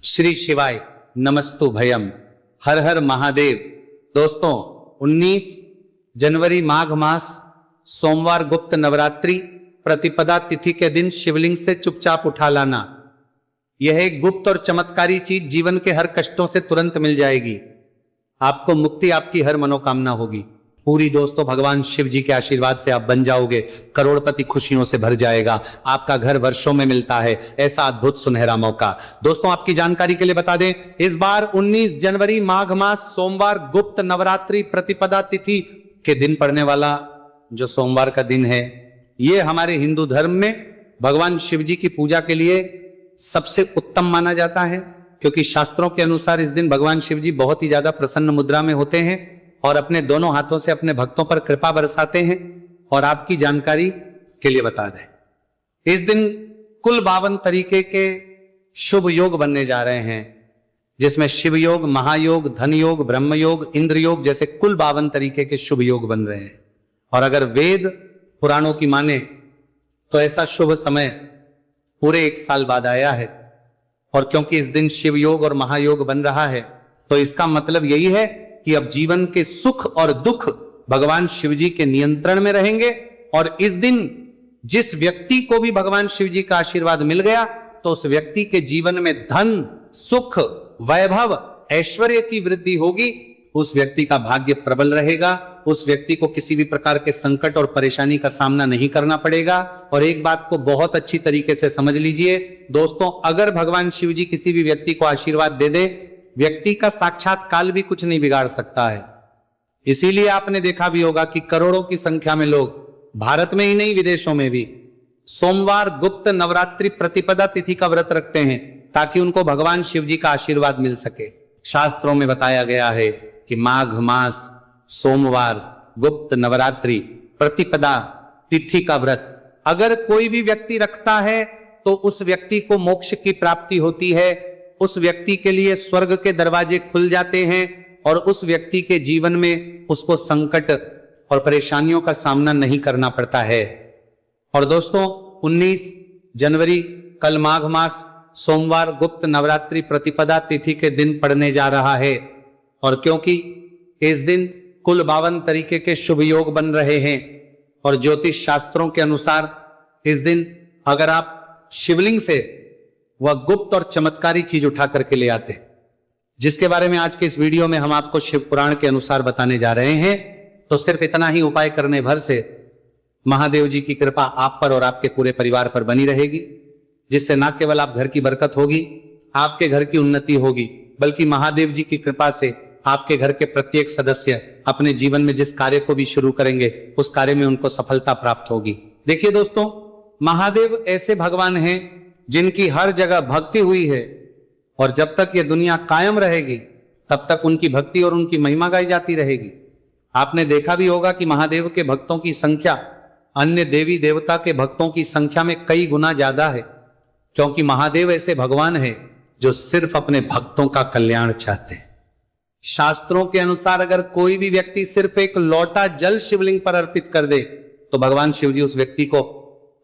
श्री शिवाय नमस्तु भयम। हर हर महादेव। दोस्तों 19 जनवरी माघ मास सोमवार गुप्त नवरात्रि प्रतिपदा तिथि के दिन शिवलिंग से चुपचाप उठा लाना। यह एक गुप्त और चमत्कारी चीज जीवन के हर कष्टों से तुरंत मिल जाएगी। आपको मुक्ति, आपकी हर मनोकामना होगी पूरी। दोस्तों भगवान शिव जी के आशीर्वाद से आप बन जाओगे करोड़पति, खुशियों से भर जाएगा। आपका घर वर्षों में मिलता है, ऐसा अद्भुत सुनहरा मौका। दोस्तों आपकी जानकारी के लिए बता दें, इस बार 19 जनवरी माघ मास सोमवार गुप्त नवरात्रि प्रतिपदा तिथि के दिन पड़ने वाला जो सोमवार का दिन है, ये हमारे हिंदू धर्म में भगवान शिव जी की पूजा के लिए सबसे उत्तम माना जाता है, क्योंकि शास्त्रों के अनुसार इस दिन भगवान शिव जी बहुत ही ज्यादा प्रसन्न मुद्रा में होते हैं और अपने दोनों हाथों से अपने भक्तों पर कृपा बरसाते हैं। और आपकी जानकारी के लिए बता दें, इस दिन कुल 52 तरीके के शुभ योग बनने जा रहे हैं, जिसमें शिव योग, महायोग, धन योग, ब्रह्म योग, इंद्र योग जैसे कुल 52 तरीके के शुभ योग बन रहे हैं। और अगर वेद पुराणों की माने तो ऐसा शुभ समय पूरे 1 साल बाद आया है। और क्योंकि इस दिन शिव योग और महायोग बन रहा है, तो इसका मतलब यही है कि अब जीवन के सुख और दुख भगवान शिव जी के नियंत्रण में रहेंगे। और इस दिन जिस व्यक्ति को भी भगवान शिव जी का आशीर्वाद मिल गया, तो उस व्यक्ति के जीवन में धन, सुख, वैभव, ऐश्वर्य की वृद्धि होगी। उस व्यक्ति का भाग्य प्रबल रहेगा। उस व्यक्ति को किसी भी प्रकार के संकट और परेशानी का सामना नहीं करना पड़ेगा। और एक बात को बहुत अच्छी तरीके से समझ लीजिए दोस्तों, अगर भगवान शिव जी किसी भी व्यक्ति को आशीर्वाद दे दे, व्यक्ति का साक्षात काल भी कुछ नहीं बिगाड़ सकता है। इसीलिए आपने देखा भी होगा कि करोड़ों की संख्या में लोग भारत में ही नहीं विदेशों में भी सोमवार गुप्त नवरात्रि प्रतिपदा तिथि का व्रत रखते हैं, ताकि उनको भगवान शिव जी का आशीर्वाद मिल सके। शास्त्रों में बताया गया है कि माघ मास सोमवार गुप्त नवरात्रि प्रतिपदा तिथि का व्रत अगर कोई भी व्यक्ति रखता है, तो उस व्यक्ति को मोक्ष की प्राप्ति होती है। उस व्यक्ति के लिए स्वर्ग के दरवाजे खुल जाते हैं और उस व्यक्ति के जीवन में उसको संकट और परेशानियों का सामना नहीं करना पड़ता है। और दोस्तों 19 जनवरी कल माघ मास सोमवार गुप्त नवरात्रि प्रतिपदा तिथि के दिन पड़ने जा रहा है। और क्योंकि इस दिन कुल 52 तरीके के शुभ योग बन रहे हैं, और ज्योतिष शास्त्रों के अनुसार इस दिन अगर आप शिवलिंग से वह गुप्त और चमत्कारी चीज उठा करके ले आते, जिसके बारे में आज के इस वीडियो में हम आपको शिव पुराण के अनुसार बताने जा रहे हैं, तो सिर्फ इतना ही उपाय करने भर से महादेव जी की कृपा आप पर और आपके पूरे परिवार पर बनी रहेगी, जिससे न केवल आप घर की बरकत होगी, आपके घर की उन्नति होगी, बल्कि महादेव जी की कृपा से आपके घर के प्रत्येक सदस्य अपने जीवन में जिस कार्य को भी शुरू करेंगे, उस कार्य में उनको सफलता प्राप्त होगी। देखिए दोस्तों, महादेव ऐसे भगवान हैं जिनकी हर जगह भक्ति हुई है, और जब तक ये दुनिया कायम रहेगी तब तक उनकी भक्ति और उनकी महिमा गाई जाती रहेगी। आपने देखा भी होगा कि महादेव के भक्तों की संख्या अन्य देवी देवता के भक्तों की संख्या में कई गुना ज्यादा है, क्योंकि महादेव ऐसे भगवान हैं जो सिर्फ अपने भक्तों का कल्याण चाहते हैं। शास्त्रों के अनुसार अगर कोई भी व्यक्ति सिर्फ एक लोटा जल शिवलिंग पर अर्पित कर दे, तो भगवान शिव जी उस व्यक्ति को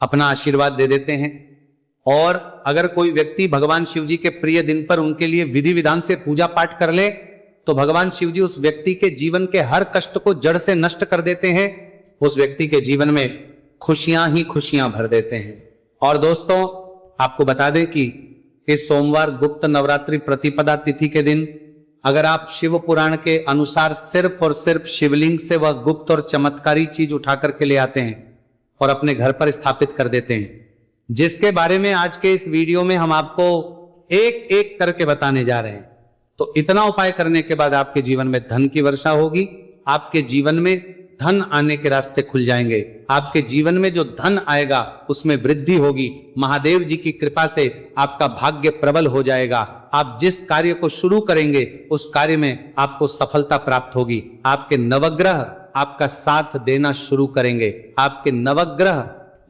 अपना आशीर्वाद दे देते हैं। और अगर कोई व्यक्ति भगवान शिव जी के प्रिय दिन पर उनके लिए विधि विधान से पूजा पाठ कर ले, तो भगवान शिव जी उस व्यक्ति के जीवन के हर कष्ट को जड़ से नष्ट कर देते हैं। उस व्यक्ति के जीवन में खुशियां ही खुशियां भर देते हैं। और दोस्तों आपको बता दें कि इस सोमवार गुप्त नवरात्रि प्रतिपदा तिथि के दिन अगर आप शिव पुराण के अनुसार सिर्फ और सिर्फ शिवलिंग से वह गुप्त और चमत्कारी चीज उठा करके ले आते हैं और अपने घर पर स्थापित कर देते हैं, जिसके बारे में आज के इस वीडियो में हम आपको एक एक करके बताने जा रहे हैं, तो इतना उपाय करने के बाद आपके जीवन में धन की वर्षा होगी। आपके जीवन में धन आने के रास्ते खुल जाएंगे। आपके जीवन में जो धन आएगा उसमें वृद्धि होगी। महादेव जी की कृपा से आपका भाग्य प्रबल हो जाएगा। आप जिस कार्य को शुरू करेंगे उस कार्य में आपको सफलता प्राप्त होगी। आपके नवग्रह आपका साथ देना शुरू करेंगे। आपके नवग्रह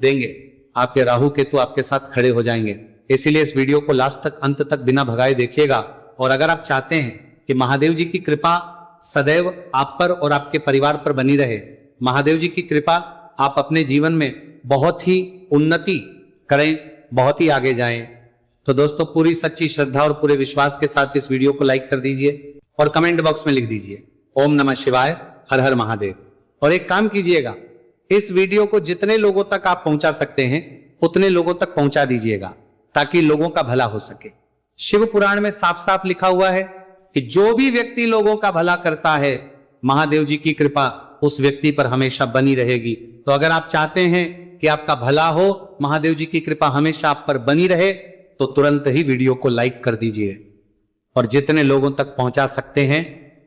देंगे, आपके राहु केतु आपके साथ खड़े हो जाएंगे। इसीलिए इस वीडियो को लास्ट तक, अंत तक बिना भगाए देखिएगा। और अगर आप चाहते हैं कि महादेव जी की कृपा सदैव आप पर और आपके परिवार पर बनी रहे, महादेव जी की कृपा आप अपने जीवन में बहुत ही उन्नति करें, बहुत ही आगे जाएं, तो दोस्तों पूरी सच्ची श्रद्धा और पूरे विश्वास के साथ इस वीडियो को लाइक कर दीजिए और कमेंट बॉक्स में लिख दीजिए ओम नमः शिवाय, हर हर महादेव। और एक काम कीजिएगा, इस वीडियो को जितने लोगों तक आप पहुंचा सकते हैं उतने लोगों तक पहुंचा दीजिएगा ताकि लोगों का भला हो सके। शिव पुराण में साफ साफ लिखा हुआ है कि जो भी व्यक्ति लोगों का भला करता है, महादेव जी की कृपा उस व्यक्ति पर हमेशा बनी रहेगी। तो अगर आप चाहते हैं कि आपका भला हो, महादेव जी की कृपा हमेशा आप पर बनी रहे, तो तुरंत ही वीडियो को लाइक कर दीजिए और जितने लोगों तक पहुंचा सकते हैं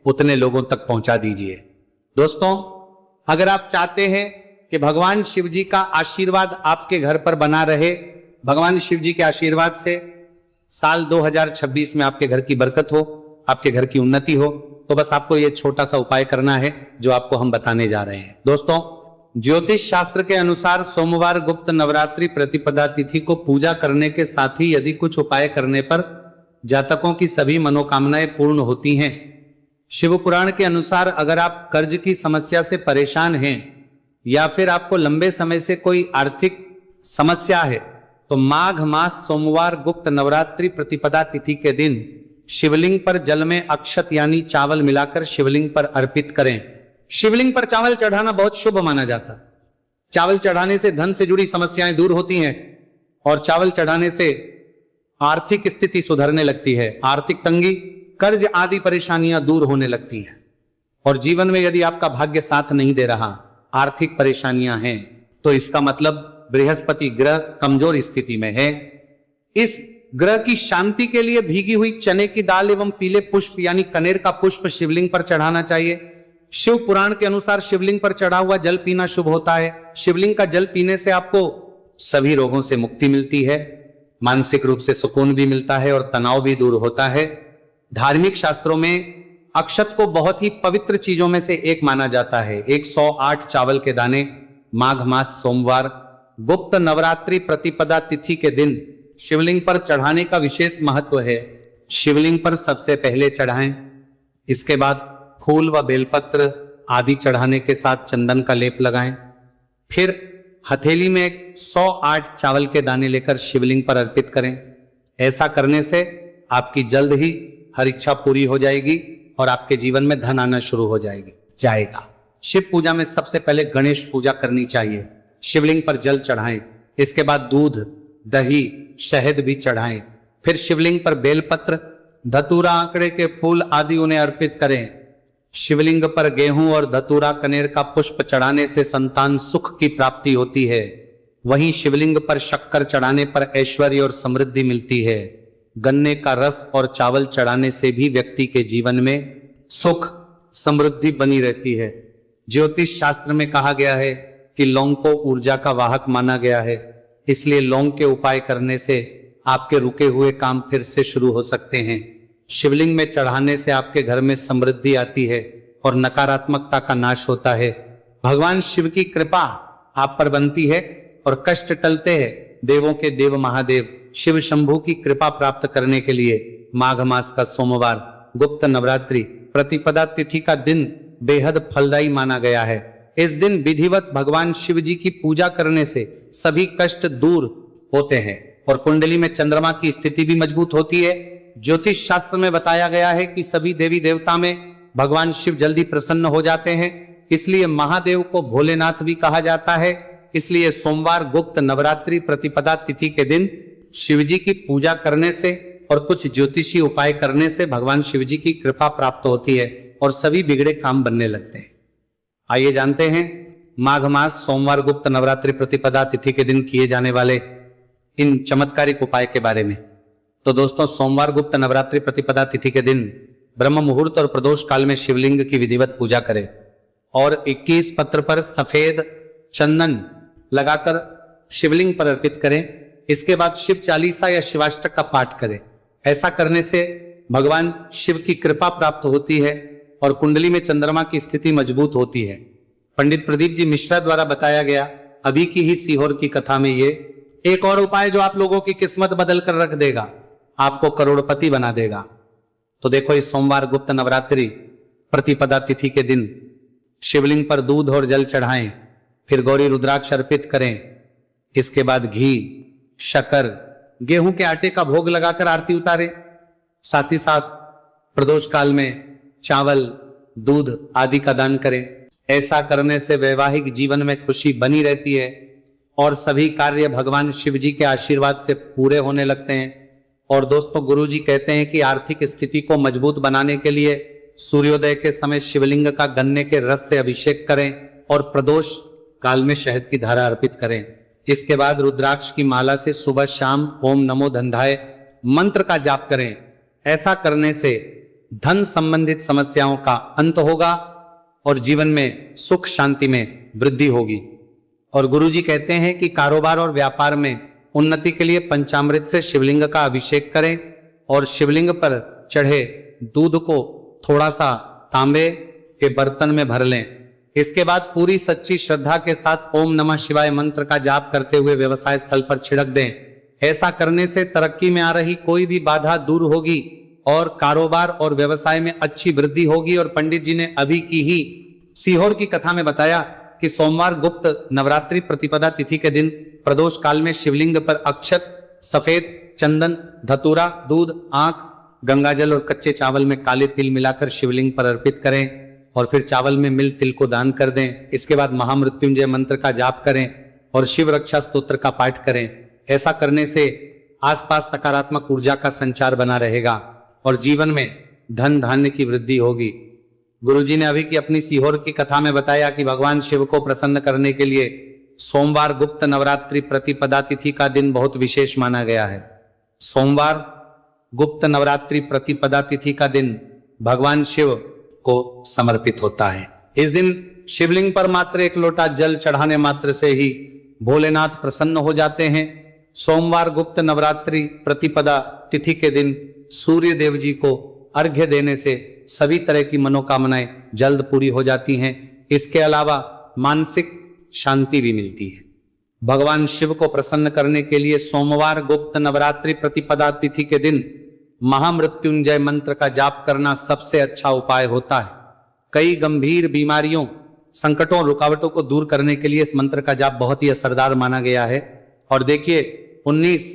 उतने लोगों तक पहुंचा दीजिए। दोस्तों, अगर आप चाहते हैं कि भगवान शिव जी का आशीर्वाद आपके घर पर बना रहे, भगवान शिव जी के आशीर्वाद से साल 2026 में आपके घर की बरकत हो, आपके घर की उन्नति हो, तो बस आपको यह छोटा सा उपाय करना है जो आपको हम बताने जा रहे हैं। दोस्तों, ज्योतिष शास्त्र के अनुसार सोमवार गुप्त नवरात्रि प्रतिपदा तिथि को पूजा करने के साथ ही यदि कुछ उपाय करने पर जातकों की सभी मनोकामनाएं पूर्ण होती हैं। शिव पुराण के अनुसार अगर आप कर्ज की समस्या से परेशान हैं या फिर आपको लंबे समय से कोई आर्थिक समस्या है, तो माघ मास सोमवार गुप्त नवरात्रि प्रतिपदा तिथि के दिन शिवलिंग पर जल में अक्षत यानी चावल मिलाकर शिवलिंग पर अर्पित करें। शिवलिंग पर चावल चढ़ाना बहुत शुभ माना जाता। चावल चढ़ाने से धन से जुड़ी समस्याएं दूर होती हैं और चावल चढ़ाने से आर्थिक स्थिति सुधरने लगती है, आर्थिक तंगी, कर्ज आदि परेशानियां दूर होने लगती हैं। और जीवन में यदि आपका भाग्य साथ नहीं दे रहा, आर्थिक परेशानियां हैं, तो इसका मतलब बृहस्पति ग्रह कमजोर स्थिति में है। इस ग्रह की शांति के लिए भीगी हुई चने की दाल एवं पीले पुष्प यानी कनेर का पुष्प शिवलिंग पर चढ़ाना चाहिए। शिव पुराण के अनुसार शिवलिंग पर चढ़ा हुआ जल पीना शुभ होता है। शिवलिंग का जल पीने से आपको सभी रोगों से मुक्ति मिलती है, मानसिक रूप से सुकून भी मिलता है और तनाव भी दूर होता है। धार्मिक शास्त्रों में अक्षत को बहुत ही पवित्र चीजों में से एक माना जाता है। 108 चावल के दाने माघ मास सोमवार गुप्त नवरात्रि प्रतिपदा तिथि के दिन शिवलिंग पर चढ़ाने का विशेष महत्व है। शिवलिंग पर सबसे पहले चढ़ाएं, इसके बाद फूल व बेलपत्र आदि चढ़ाने के साथ चंदन का लेप लगाएं, फिर हथेली में 108 चावल के दाने लेकर शिवलिंग पर अर्पित करें। ऐसा करने से आपकी जल्द ही हर इच्छा पूरी हो जाएगी और आपके जीवन में धन आना शुरू हो जाएगा। शिव पूजा में सबसे पहले गणेश पूजा करनी चाहिए। शिवलिंग पर जल चढ़ाएं, इसके बाद दूध, दही, शहद भी चढ़ाएं, फिर शिवलिंग पर बेलपत्र, धतूरा, आंकड़े के फूल आदि उन्हें अर्पित करें। शिवलिंग पर गेहूं और धतूरा कनेर का पुष्प चढ़ाने से संतान सुख की प्राप्ति होती है। वहीं शिवलिंग पर शक्कर चढ़ाने पर ऐश्वर्य और समृद्धि मिलती है। गन्ने का रस और चावल चढ़ाने से भी व्यक्ति के जीवन में सुख समृद्धि बनी रहती है। ज्योतिष शास्त्र में कहा गया है कि लौंग को ऊर्जा का वाहक माना गया है, इसलिए लौंग के उपाय करने से आपके रुके हुए काम फिर से शुरू हो सकते हैं। शिवलिंग में चढ़ाने से आपके घर में समृद्धि आती है और नकारात्मकता का नाश होता है। भगवान शिव की कृपा आप पर बनती है और कष्ट टलते हैं। देवों के देव महादेव शिव शंभू की कृपा प्राप्त करने के लिए माघ मास का सोमवार गुप्त नवरात्रि प्रतिपदा तिथि का दिन बेहद फलदायी माना गया है। इस दिन विधिवत भगवान शिव जी की पूजा करने से सभी कष्ट दूर होते हैं और कुंडली में चंद्रमा की स्थिति भी मजबूत होती है। ज्योतिष शास्त्र में बताया गया है कि सभी देवी देवता में भगवान शिव जल्दी प्रसन्न हो जाते हैं, इसलिए महादेव को भोलेनाथ भी कहा जाता है। इसलिए सोमवार गुप्त नवरात्रि प्रतिपदा तिथि के दिन शिव जी की पूजा करने से और कुछ ज्योतिषी उपाय करने से भगवान शिव जी की कृपा प्राप्त होती है और सभी बिगड़े काम बनने लगते हैं। आइए जानते हैं माघ मास सोमवार गुप्त नवरात्रि प्रतिपदा तिथि के दिन किए जाने वाले इन चमत्कारिक उपाय के बारे में। तो दोस्तों, सोमवार गुप्त नवरात्रि प्रतिपदा तिथि के दिन ब्रह्म मुहूर्त और प्रदोष काल में शिवलिंग की विधिवत पूजा करें और 21 पत्र पर सफेद चंदन लगाकर शिवलिंग पर अर्पित करें। इसके बाद शिव चालीसा या शिवाष्टक का पाठ करें। ऐसा करने से भगवान शिव की कृपा प्राप्त होती है और कुंडली में चंद्रमा की स्थिति मजबूत होती है। पंडित प्रदीप जी मिश्रा द्वारा बताया गया अभी की ही सीहोर की कथा में ये एक और उपाय जो आप लोगों की किस्मत बदल कर रख देगा, आपको करोड़पति बना देगा। तो देखो, इस सोमवार गुप्त नवरात्रि प्रतिपदा तिथि के दिन शिवलिंग पर दूध और जल चढ़ाएं, फिर गौरी रुद्राक्ष अर्पित करें। इसके बाद घी, शक्कर, गेहूं के आटे का भोग लगाकर आरती उतारें। साथ ही साथ प्रदोष काल में चावल, दूध आदि का दान करें। ऐसा करने से वैवाहिक जीवन में खुशी बनी रहती है और सभी कार्य भगवान शिव जी के आशीर्वाद से पूरे होने लगते हैं। और दोस्तों, गुरु जी कहते हैं कि आर्थिक स्थिति को मजबूत बनाने के लिए सूर्योदय के समय शिवलिंग का गन्ने के रस से अभिषेक करें और प्रदोष काल में शहद की धारा अर्पित करें। इसके बाद रुद्राक्ष की माला से सुबह शाम ओम नमो धन्धाय मंत्र का जाप करें। ऐसा करने से धन संबंधित समस्याओं का अंत होगा और जीवन में सुख शांति में वृद्धि होगी। और गुरुजी कहते हैं कि कारोबार और व्यापार में उन्नति के लिए पंचामृत से शिवलिंग का अभिषेक करें और शिवलिंग पर चढ़े दूध को थोड़ा सा तांबे के बर्तन में भर लें। इसके बाद पूरी सच्ची श्रद्धा के साथ ओम नमः शिवाय मंत्र का जाप करते हुए व्यवसाय स्थल पर छिड़क दें। ऐसा करने से तरक्की में आ रही कोई भी बाधा दूर होगी और कारोबार और व्यवसाय में अच्छी वृद्धि होगी। और पंडित जी ने अभी की ही सीहोर की कथा में बताया कि सोमवार गुप्त नवरात्रि प्रतिपदा तिथि के दिन प्रदोष काल में शिवलिंग पर अक्षत, सफेद चंदन, धतूरा, दूध, आंख, गंगाजल और कच्चे चावल में काले तिल मिलाकर शिवलिंग पर अर्पित करें और फिर चावल में मिल तिल को दान कर दें। इसके बाद महामृत्युंजय मंत्र का जाप करें और शिव रक्षा स्तोत्र का पाठ करें। ऐसा करने से आसपास सकारात्मक ऊर्जा का संचार बना रहेगा और जीवन में धन धान्य की वृद्धि होगी। गुरुजी ने अभी की अपनी सीहोर की कथा में बताया कि भगवान शिव को प्रसन्न करने के लिए सोमवार गुप्त नवरात्रि प्रतिपदा तिथि का दिन बहुत विशेष माना गया है। सोमवार गुप्त नवरात्रि प्रतिपदा तिथि का दिन भगवान शिव को समर्पित होता है। इस दिन शिवलिंग पर मात्र एक लोटा जल चढ़ाने मात्र से ही भोलेनाथ प्रसन्न हो जाते हैं। सोमवार गुप्त नवरात्रि प्रतिपदा तिथि के दिन सूर्य देव जी को अर्घ्य देने से सभी तरह की मनोकामनाएं जल्द पूरी हो जाती हैं। इसके अलावा मानसिक शांति भी मिलती है। भगवान शिव को प्रसन्न करने के लिए सोमवार गुप्त नवरात्रि प्रतिपदा तिथि के दिन महामृत्युंजय मंत्र का जाप करना सबसे अच्छा उपाय होता है। कई गंभीर बीमारियों, संकटों, रुकावटों को दूर करने के लिए इस मंत्र का जाप बहुत ही असरदार माना गया है। और देखिए, 19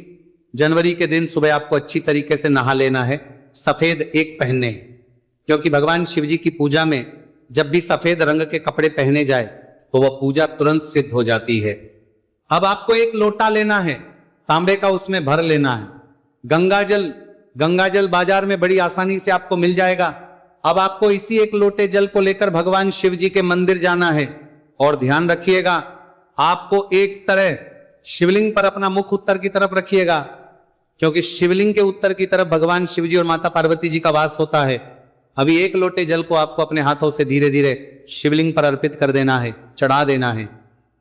जनवरी के दिन सुबह आपको अच्छी तरीके से नहा लेना है, सफेद एक पहनने हैं, क्योंकि भगवान शिव जी की पूजा में जब भी सफेद रंग के कपड़े पहने जाए तो वह पूजा तुरंत सिद्ध हो जाती है। अब आपको एक लोटा लेना है, तांबे का, उसमें भर लेना है गंगाजल बाजार में बड़ी आसानी से आपको मिल जाएगा। अब आपको इसी एक लोटे जल को लेकर भगवान शिव जी के मंदिर जाना है। और ध्यान रखिएगा, आपको एक तरह शिवलिंग पर अपना मुख उत्तर की तरफ रखिएगा, क्योंकि शिवलिंग के उत्तर की तरफ भगवान शिव जी और माता पार्वती जी का वास होता है। अभी एक लोटे जल को आपको अपने हाथों से धीरे धीरे शिवलिंग पर अर्पित कर देना है, चढ़ा देना है।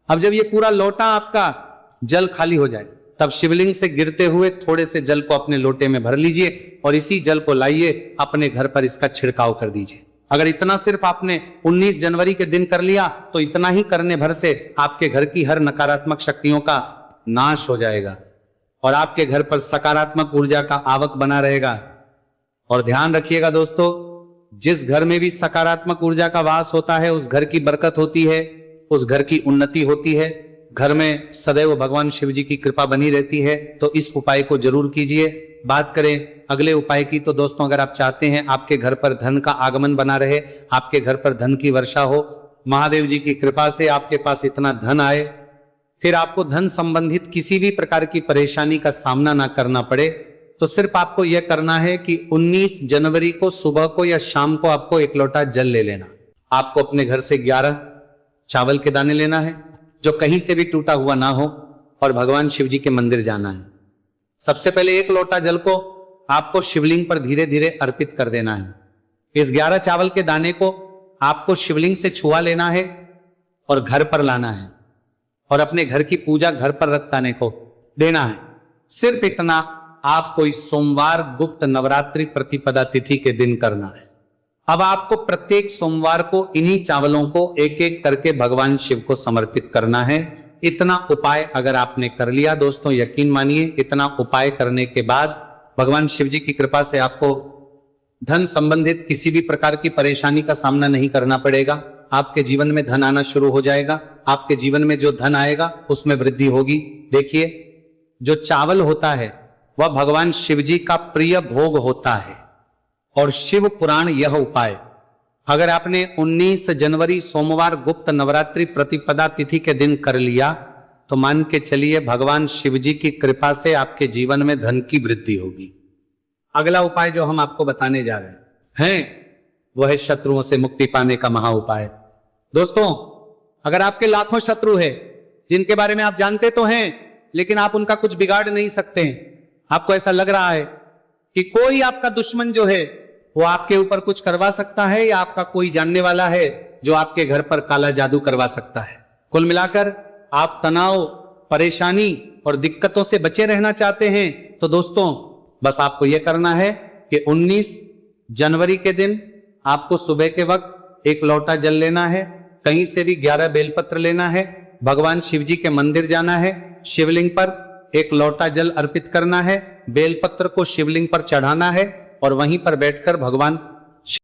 अब जब ये पूरा लोटा आपका जल खाली हो जाए, तब शिवलिंग से गिरते हुए थोड़े से जल को अपने लोटे में भर लीजिए और इसी जल को लाइए अपने घर पर इसका छिड़काव कर दीजिए। अगर इतना सिर्फ आपने 19 जनवरी के दिन कर लिया तो इतना ही करने भर से आपके घर की हर नकारात्मक शक्तियों का नाश हो जाएगा और आपके घर पर सकारात्मक ऊर्जा का आवक बना रहेगा। और ध्यान रखिएगा दोस्तों, जिस घर में भी सकारात्मक ऊर्जा का वास होता है उस घर की बरकत होती है, उस घर की उन्नति होती है, घर में सदैव भगवान शिव जी की कृपा बनी रहती है। तो इस उपाय को जरूर कीजिए। बात करें अगले उपाय की, तो दोस्तों, अगर आप चाहते हैं आपके घर पर धन का आगमन बना रहे, आपके घर पर धन की वर्षा हो, महादेव जी की कृपा से आपके पास इतना धन आए, फिर आपको धन संबंधित किसी भी प्रकार की परेशानी का सामना ना करना पड़े, तो सिर्फ आपको यह करना है कि 19 जनवरी को सुबह को या शाम को आपको एक लोटा जल ले लेना। आपको अपने घर से 11 चावल के दाने लेना है, जो कहीं से भी टूटा हुआ ना हो, और भगवान शिव जी के मंदिर जाना है। सबसे पहले एक लोटा जल को आपको शिवलिंग पर धीरे धीरे अर्पित कर देना है। इस 11 चावल के दाने को आपको शिवलिंग से छुआ लेना है और घर पर लाना है और अपने घर की पूजा घर पर रखने को देना है। सिर्फ इतना आपको इस सोमवार गुप्त नवरात्रि प्रतिपदा तिथि के दिन करना है। अब आपको प्रत्येक सोमवार को इन्हीं चावलों को एक एक करके भगवान शिव को समर्पित करना है। इतना उपाय अगर आपने कर लिया दोस्तों, यकीन मानिए, इतना उपाय करने के बाद भगवान शिव जी की कृपा से आपको धन संबंधित किसी भी प्रकार की परेशानी का सामना नहीं करना पड़ेगा। आपके जीवन में धन आना शुरू हो जाएगा। आपके जीवन में जो धन आएगा उसमें वृद्धि होगी। देखिए, जो चावल होता है वह भगवान शिव जी का प्रिय भोग होता है। और शिव पुराण यह उपाय अगर आपने 19 जनवरी सोमवार गुप्त नवरात्रि प्रतिपदा तिथि के दिन कर लिया तो मान के चलिए भगवान शिव जी की कृपा से आपके जीवन में धन की वृद्धि होगी। अगला उपाय जो हम आपको बताने जा रहे हैं वह है शत्रुओं से मुक्ति पाने का महा उपाय। दोस्तों, अगर आपके लाखों शत्रु है जिनके बारे में आप जानते तो हैं लेकिन आप उनका कुछ बिगाड़ नहीं सकते हैं, आपको ऐसा लग रहा है कि कोई आपका दुश्मन जो है वो आपके ऊपर कुछ करवा सकता है या आपका कोई जानने वाला है जो आपके घर पर काला जादू करवा सकता है। कुल मिलाकर आप तनाव, परेशानी और दिक्कतों से बचे रहना चाहते हैं तो दोस्तों बस आपको यह करना है कि 19 जनवरी के दिन आपको सुबह के वक्त एक लोटा जल लेना है, कहीं से भी 11 बेलपत्र लेना है, भगवान शिव जी के मंदिर जाना है, शिवलिंग पर एक लोटा जल अर्पित करना है, बेलपत्र को शिवलिंग पर चढ़ाना है और वहीं पर बैठकर भगवान